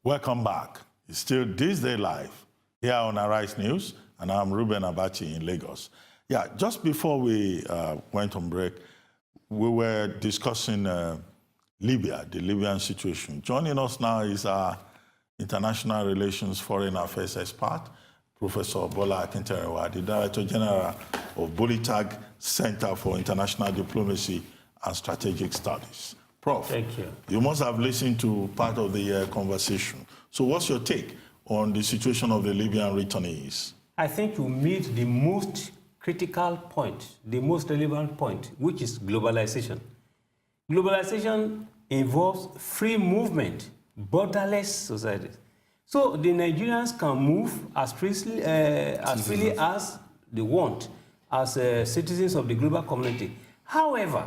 Welcome back. It's still ThisDayLive here on Arise News, and I'm Reuben Abati in Lagos. Yeah, just before we went on break, we were discussing Libya, the Libyan situation. Joining us now is our international relations foreign affairs expert, Professor Bola Akinterinwa, the Director General of Bolitag Center for International Diplomacy and Strategic Studies. Prof, thank you. You must have listened to part of the conversation. So what's your take on the situation of the Libyan returnees? I think you meet the most critical point, the most relevant point, which is globalization. Globalization involves free movement, borderless societies. So the Nigerians can move as freely as they want as citizens of the global community. However,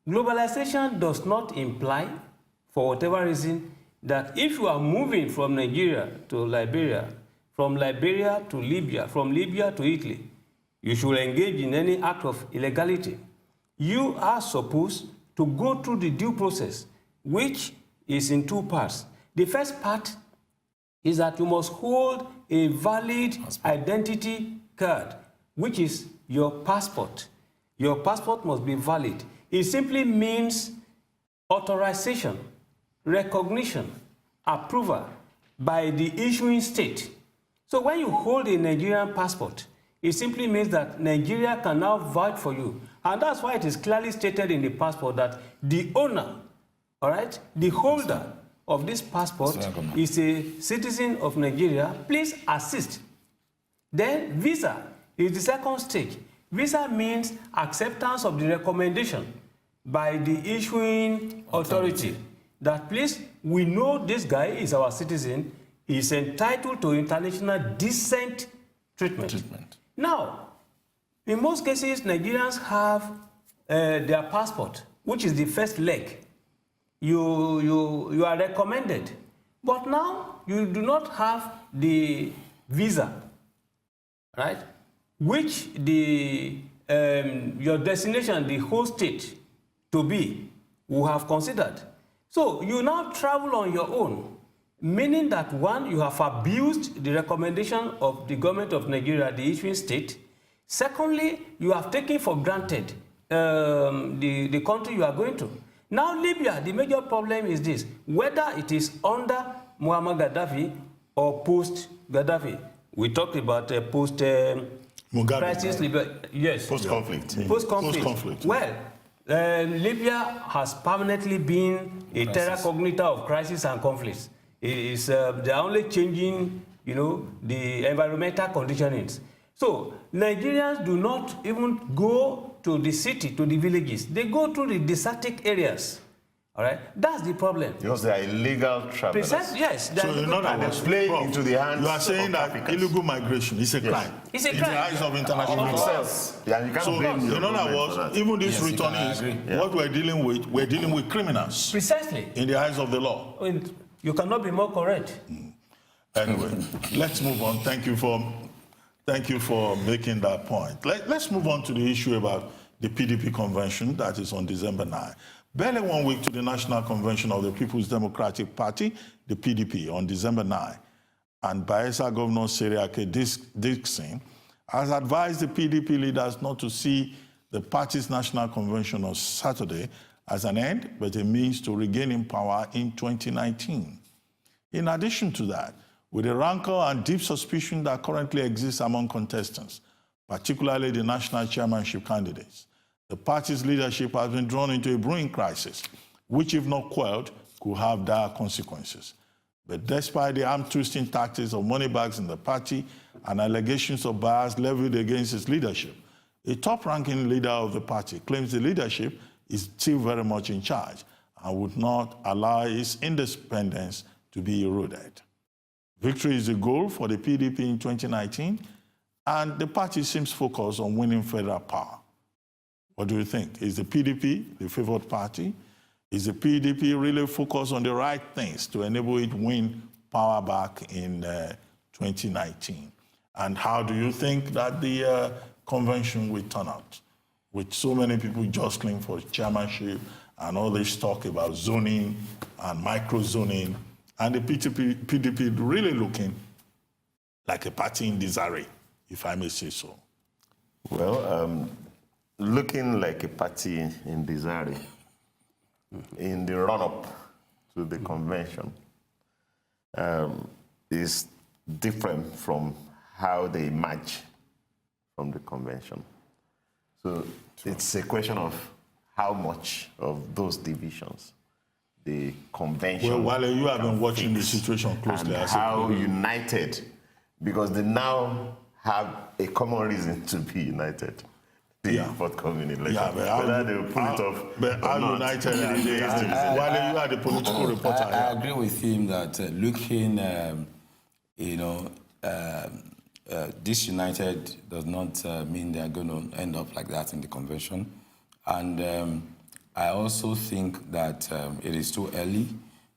globalization does not imply, for whatever reason, that if you are moving from Nigeria to Liberia, from Liberia to Libya, from Libya to Italy, you should engage in any act of illegality. You are supposed to go through the due process, which is in two parts. The first part is that you must hold a valid identity card, which is your passport. Your passport must be valid. It simply means authorization, recognition, approval by the issuing state. So when you hold a Nigerian passport, it simply means that Nigeria can now vote for you. And that's why it is clearly stated in the passport that the owner, all right, the holder of this passport is a citizen of Nigeria. Please assist. Then visa is the second stage. Visa means acceptance of the recommendation by the issuing authority that, please, we know this guy is our citizen, is entitled to international decent treatment. Now, in most cases, Nigerians have their passport, which is the first leg. You are recommended. But now, you do not have the visa, right? Which your destination, the host state to be, will have considered. So you now travel on your own, meaning that, one, you have abused the recommendation of the government of Nigeria, the issuing state. Secondly, you have taken for granted the country you are going to. Now, Libya, the major problem is this: whether it is under Muammar Gaddafi or post-Gaddafi. We talked about post-crisis Libya. Yes. Post-conflict. Post-conflict. Well, Libya has permanently been a terra cognita of crisis and conflicts. They're only changing, the environmental conditionings. So Nigerians do not even go to the city, to the villages. They go to the desertic areas. All right, that's the problem. Because they are illegal travelers. Yes. So in other words, play into the hands. You are saying that illegal migration is a crime. It's a crime. In the eyes of international law. Yeah, you can't blame in other words, even these returnees, what we're dealing with criminals. Precisely. In the eyes of the law. You cannot be more correct. Anyway, let's move on. Thank you for making that point. Let's move on to the issue about the PDP convention that is on December 9. Barely 1 week to the National Convention of the People's Democratic Party, the PDP, on December 9. And Bayelsa Governor Seriake Dixon has advised the PDP leaders not to see the party's National Convention on Saturday as an end, but a means to regaining power in 2019. In addition to that, with the rancor and deep suspicion that currently exists among contestants, particularly the national chairmanship candidates, the party's leadership has been drawn into a brewing crisis, which, if not quelled, could have dire consequences. But despite the arm-twisting tactics of moneybags in the party and allegations of bias leveled against its leadership, a top-ranking leader of the party claims the leadership is still very much in charge and would not allow its independence to be eroded. Victory is the goal for the PDP in 2019, and the party seems focused on winning federal power. What do you think? Is the PDP the favored party? Is the PDP really focused on the right things to enable it win power back in 2019? And how do you think that the convention will turn out? With so many people jostling for chairmanship and all this talk about zoning and micro-zoning and the PDP really looking like a party in disarray, if I may say so. Well, looking like a party in disarray in the run-up to the convention is different from how they emerge from the convention. So it's a question of how much of those divisions the convention. Well, Wale, you have been watching the situation closely. And how united, because they now have a common reason to be united. The forthcoming election. Yeah, but whether they will pull it off. But how united are they? Wale, you are the political reporter. I agree with him that looking, disunited does not mean they are going to end up like that in the convention. And I also think that it is too early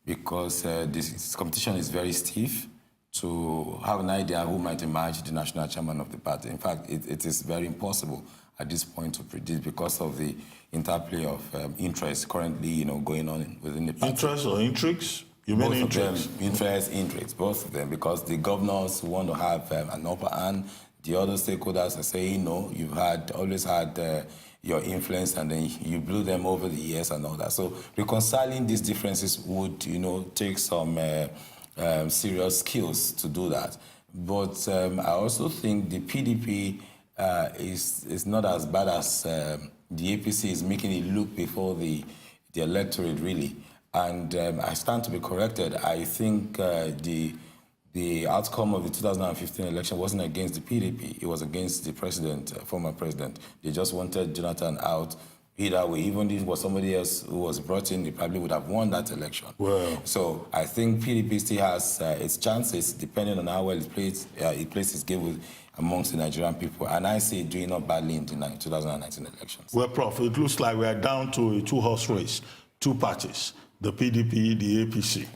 because this competition is very stiff to have an idea who might emerge the national chairman of the party. In fact, it is very impossible at this point to predict because of the interplay of interests currently, going on within the party. Interest or intrigues? You mean intrigues? Intrigues, both of them, because the governors want to have an upper hand. The other stakeholders are saying, no, you've always had your influence, and then you blew them over the years and all that. So reconciling these differences would, take some serious skills to do that. But I also think the PDP is not as bad as the APC is making it look before the electorate, really. And I stand to be corrected. I think the outcome of the 2015 election wasn't against the PDP. It was against the president, former president. They just wanted Jonathan out. Either way, even if it was somebody else who was brought in, they probably would have won that election. Well, so I think PDP still has its chances, depending on how well it plays its game amongst the Nigerian people. And I see it doing not badly in the 2019 elections. Well, Prof, it looks like we are down to a two-horse race, two parties, the PDP, the APC.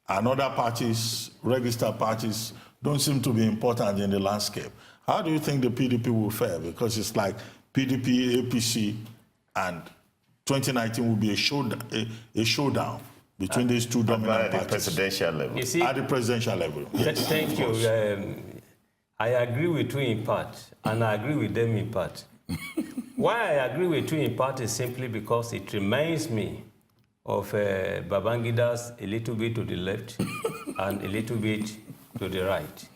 And other parties, registered parties, don't seem to be important in the landscape. How do you think the PDP will fare? Because it's like PDP, APC, and 2019 will be a showdown between these two dominant parties. At the presidential level. You see, at the presidential level. Yes, thank you. I agree with you in part, and I agree with them in part. Why I agree with you in part is simply because it reminds me of Babangida's a little bit to the left and a little bit to the right.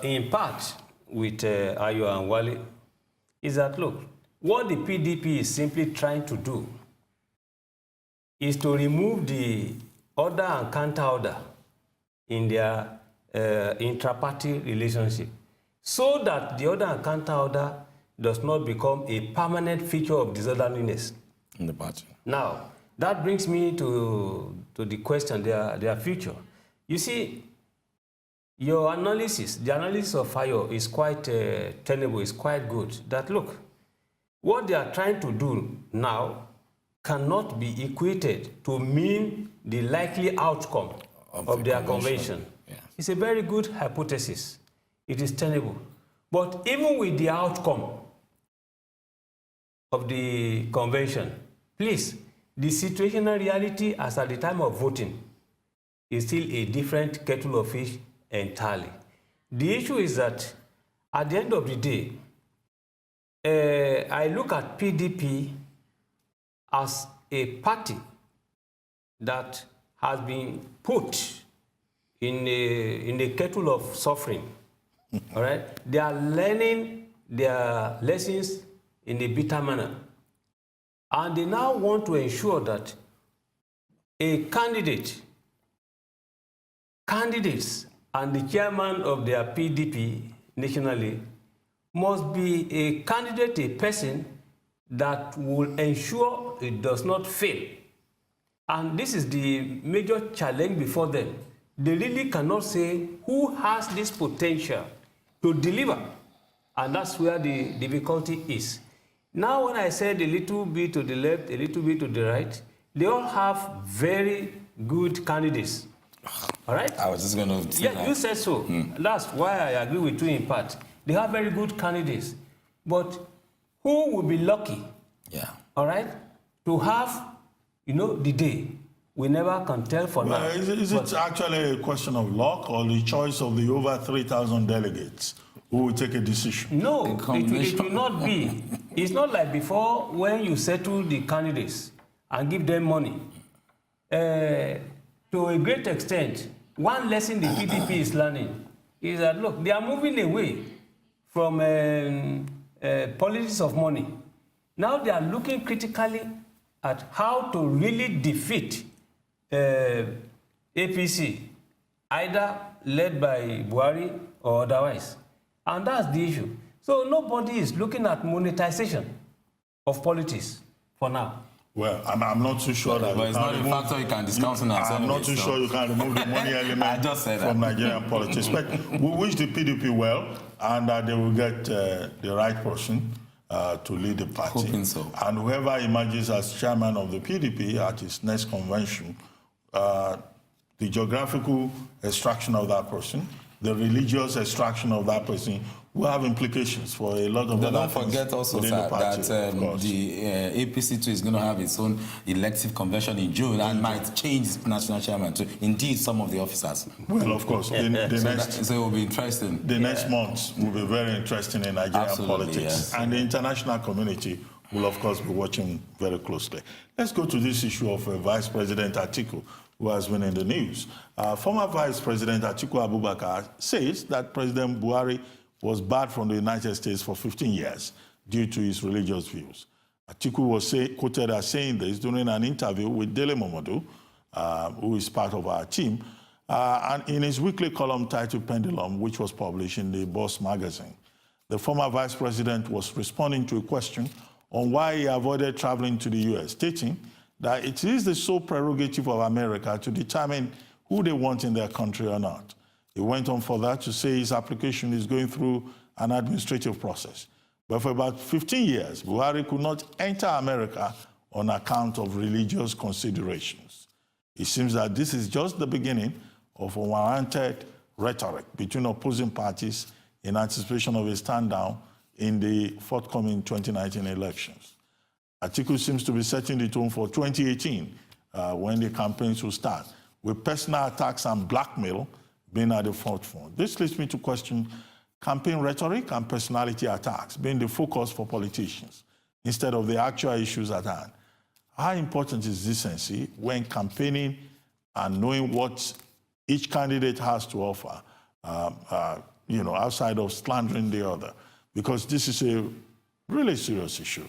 In part, with Ayo and Wale, is that, look, what the PDP is simply trying to do is to remove the order and counter-order in their intra-party relationship so that the order and counter-order does not become a permanent feature of disorderliness in the party. Now, that brings me to the question, their future. You see, your analysis, the analysis of Ayo is quite tenable, is quite good. That, look, what they are trying to do now cannot be equated to mean the likely outcome of their convention. Yeah. It's a very good hypothesis. It is tenable. But even with the outcome of the convention, please, the situational reality as at the time of voting is still a different kettle of fish entirely. The issue is that at the end of the day, I look at PDP as a party that has been put in a kettle of suffering. All right? They are learning their lessons in a bitter manner. And they now want to ensure that candidates and the chairman of their PDP nationally must be a candidate, a person that will ensure it does not fail. And this is the major challenge before them. They really cannot say who has this potential to deliver. And that's where the difficulty is. Now, when I said a little bit to the left, a little bit to the right, they all have very good candidates. All right? I was just going to say that. You said so. That's why I agree with you in part. They have very good candidates. But who will be lucky, Yeah. all right, to have, the day We never can tell for now. Is it actually a question of luck or the choice of the over 3,000 delegates who will take a decision? No, it will not be. It's not like before when you settle the candidates and give them money. To a great extent, one lesson the PDP is learning is that, look, they are moving away from politics of money. Now they are looking critically at how to really defeat APC, either led by Buhari or otherwise. And that's the issue. So nobody is looking at monetization of politics for now. Well, I'm not too sure that but it's not a factor you can discount on. I'm not too sure you can remove the money element from Nigerian politics. But we wish the PDP well, and that they will get the right person to lead the party. Hoping so. And whoever emerges as chairman of the PDP at its next convention, the geographical extraction of that person, the religious extraction of that person will have implications for a lot of other Don't things forget also, within sir, the party, that the APC too is going to have its own elective convention in June and might change its national chairman to indeed some of the officers. Well, of course, the next so it will be interesting. The next months will be very interesting in Nigerian politics. Yes. And the international community will, of course, be watching very closely. Let's go to this issue of Vice President Atiku, who has been in the news. Former Vice President Atiku Abubakar says that President Buhari was barred from the United States for 15 years due to his religious views. Atiku was quoted as saying this during an interview with Dele Momodu, who is part of our team, and in his weekly column titled Pendulum, which was published in the Boss magazine. The former vice president was responding to a question on why he avoided traveling to the U.S., stating that it is the sole prerogative of America to determine who they want in their country or not. He went on further to say his application is going through an administrative process. But for about 15 years, Buhari could not enter America on account of religious considerations. It seems that this is just the beginning of unwarranted rhetoric between opposing parties in anticipation of a stand down in the forthcoming 2019 elections. Atiku seems to be setting the tone for 2018 when the campaigns will start, with personal attacks and blackmail being at the forefront. This leads me to question campaign rhetoric and personality attacks being the focus for politicians instead of the actual issues at hand. How important is decency when campaigning and knowing what each candidate has to offer, outside of slandering the other? Because this is a really serious issue,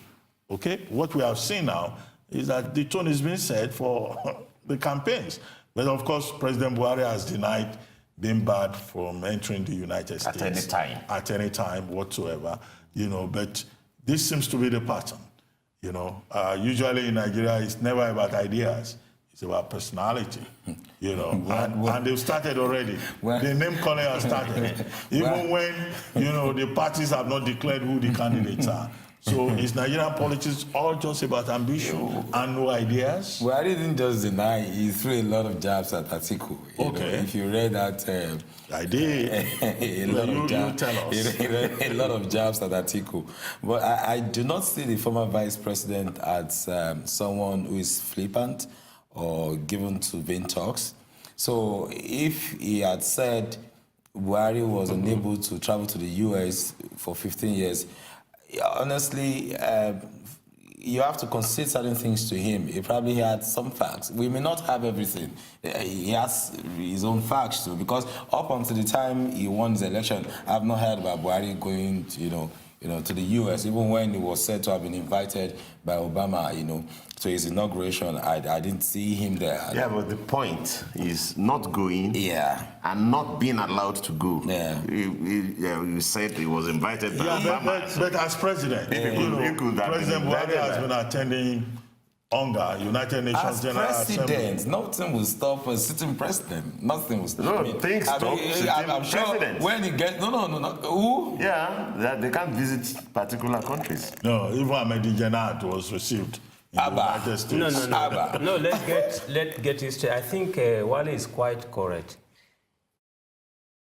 okay? What we have seen now is that the tone is being set for the campaigns. But of course, President Buhari has denied being barred from entering the United States. At any time. At any time whatsoever, but this seems to be the pattern. Usually in Nigeria, it's never about ideas. It's about personality, and they've started already. The name calling has started. Even when, the parties have not declared who the candidates are. So is Nigerian politics all just about ambition and no ideas? Well, I didn't just deny, he threw a lot of jabs at Atiku. Okay. If you read that... I did. a lot of jabs. Tell us. A lot of jabs at Atiku. But I do not see the former vice president as someone who is flippant or given to vain talks. So if he had said Buhari was unable to travel to the U.S. for 15 years, honestly, you have to concede certain things to him. He probably had some facts. We may not have everything. He has his own facts too, because up until the time he won his election, I've not heard about Buhari going to, to the U.S., even when he was said to have been invited by Obama, to his inauguration. I didn't see him there. Yeah, but the point is not going and not being allowed to go. Yeah. You said he was invited by Obama. But as president, President Buhari has been attending UNGA, United Nations General Assembly. As president, nothing will stop a sitting president. Nothing will stop. Things stop I'm sure president. when he gets... No. Who? Yeah, that they can't visit particular countries. No, even Ahmed Janat was received in the United States. No, let's get it straight. I think Wale is quite correct.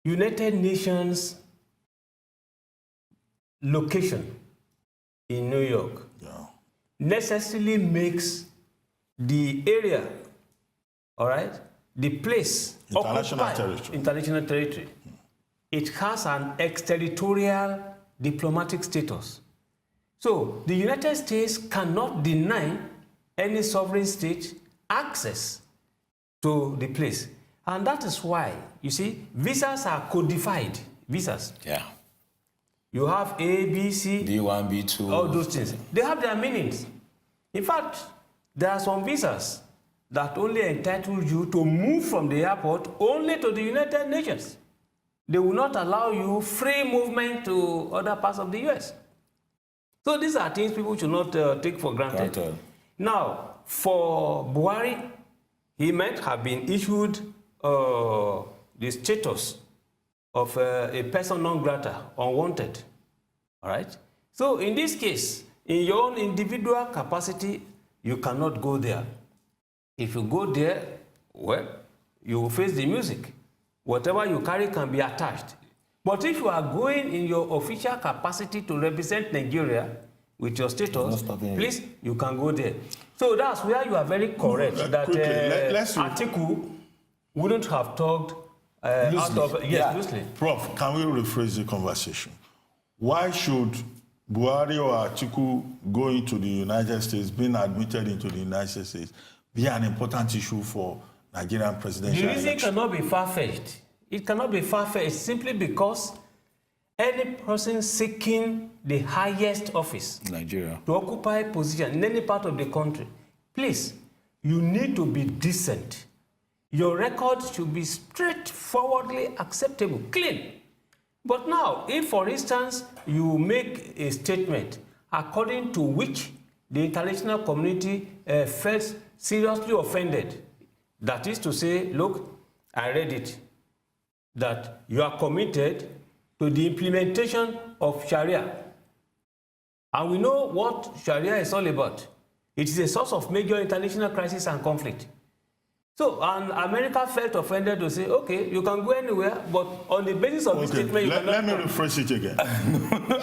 United Nations location in New York necessarily makes the area all right, the place, International territory. International territory, it has an exterritorial diplomatic status. So the United States cannot deny any sovereign state access to the place. And that is why, you see, visas are codified. Visas. Yeah. You have A, B, C, B1, B2. all those things. They have their meanings. In fact, there are some visas that only entitle you to move from the airport only to the United Nations. They will not allow you free movement to other parts of the US. So these are things people should not take for granted. Now, for Buhari, he might have been issued the status of a person non grata, unwanted. All right? So in this case, in your own individual capacity, you cannot go there. If you go there, well, you will face the music. Whatever you carry can be attached. But if you are going in your official capacity to represent Nigeria with your status, please, you can go there. So that's where you are very correct that Atiku wouldn't have talked out of... Yes, loosely. Prof, can we rephrase the conversation? Why should Buhari or Atiku going to the United States, being admitted into the United States, be an important issue for Nigerian presidential The reason election? cannot be far-fetched. It cannot be far-fetched simply because any person seeking the highest office Nigeria. to occupy a position in any part of the country, please, you need to be decent. Your record should be straightforwardly acceptable, clean. But now, if, for instance, you make a statement according to which the international community felt seriously offended, that is to say, look, I read it, that you are committed to the implementation of Sharia. And we know what Sharia is all about. It is a source of major international crisis and conflict. So, and America felt offended to say, okay, you can go anywhere, but on the basis of this statement, you cannot. Let me rephrase it again.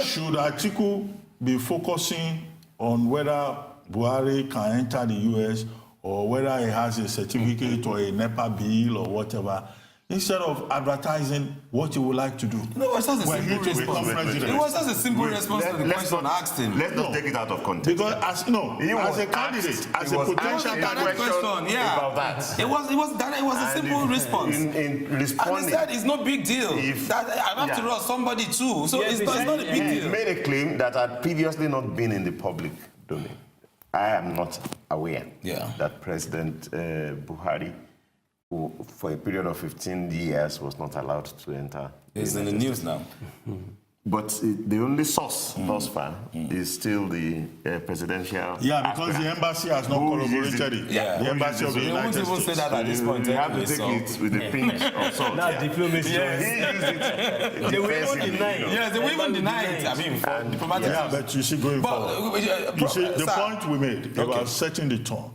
Should Atiku be focusing on whether Buhari can enter the US or whether he has a certificate or a NEPA bill or whatever, instead of advertising what he would like to do? No, it was just a When simple he to become response. president. It was just a simple response to the question asked him. Let's not take it out of context. Because as a candidate, as a potential candidate, question, yeah. about that. It was a simple response. In And responding, he said it's no big deal. I'm after all somebody too, so Yes, it's not a big he deal. made a claim that had previously not been in the public domain. I am not aware that President Buhari, who for a period of 15 years was not allowed to enter. It's in the news now. But the only source thus far is still the presidential. yeah, because the embassy has not corroborated it. Yeah. The embassy of the They won't United even say States. that at this point. You have to anyway, take so- it with a pinch of salt. Now diplomacy. He used it They will even defensively, deny it. Yes, they will even deny it. I mean, for diplomatic Yeah, reasons. but you see, going forward, you see, the point we made about setting the tone,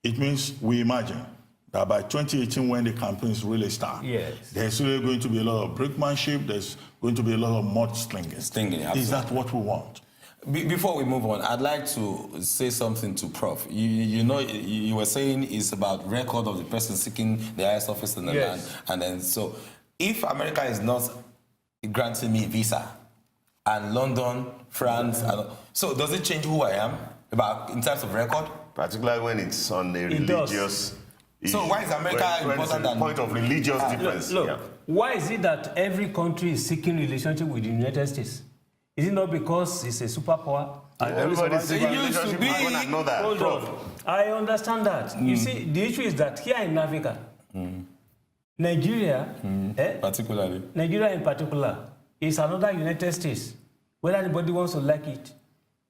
it means we imagine that by 2018, when the campaigns really start, Yes. there's really going to be a lot of brickmanship, there's going to be a lot of mudslinging. Is that what we want? Before we move on, I'd like to say something to Prof. You were saying it's about record of the person seeking the highest office in the Yes. land. And then, so if America is not granting me visa, and London, France, so does it change who I am in terms of record? particularly when it's on a It does. religious issue. So why is America when it's important a than... point of religious difference? Look, yeah. why is it that every country is seeking relationship with the United States? Is it not because it's a superpower? And Everybody always seeking It used to relationship be- with one another. Hold Prof. on. I understand that. You see, the issue is that here in Africa, Nigeria, Particularly. Nigeria in particular, is another United States, whether anybody wants to like it.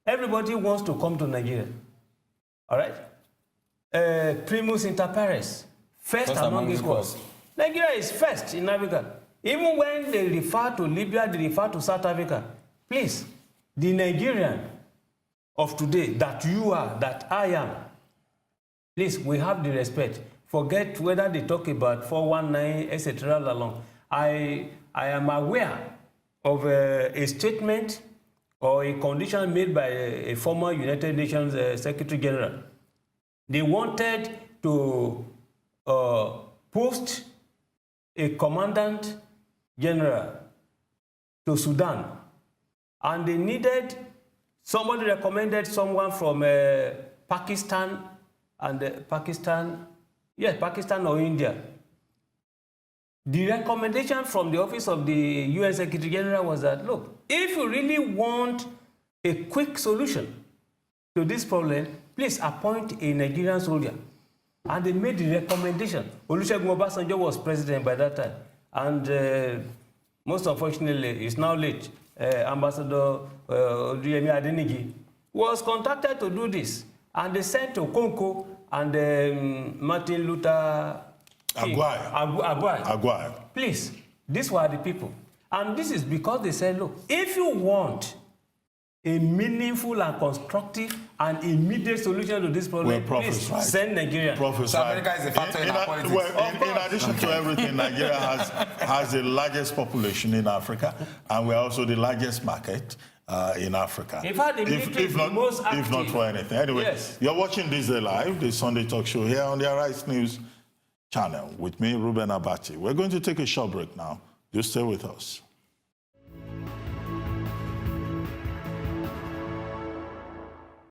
Everybody wants to come to Nigeria. All right? Primus inter pares, first among equals. Nigeria is first in Africa. Even when they refer to Libya, they refer to South Africa. Please, the Nigerian of today, that you are, that I am, please, we have the respect. Forget whether they talk about 419, etc. along. I am aware of a statement or a condition made by a former United Nations Secretary General. They wanted to post a commandant general to Sudan, and they needed, somebody recommended someone from Pakistan, and Pakistan or India. The recommendation from the office of the UN Secretary General was that, look, if you really want a quick solution to this problem, please appoint a Nigerian soldier. And they made the recommendation. Olusegun Obasanjo was president by that time. And most unfortunately, it's now late. Ambassador Oduyemi Adeniji was contacted to do this. And they sent to Okonkwo and Martin Luther King. Aguayo. Please, these were the people. And this is because they said, look, if you want a meaningful and constructive and immediate solution to this problem, please send Nigeria. So America is a factor in our politics. In addition to everything, Nigeria has the largest population in Africa, and we're also the largest market in Africa. In fact, the military is the most active. If not for anything. Anyway, yes. You're watching ThisDayLive, the Sunday talk show here on the Arise News channel with me, Reuben Abati. We're going to take a short break now. You stay with us.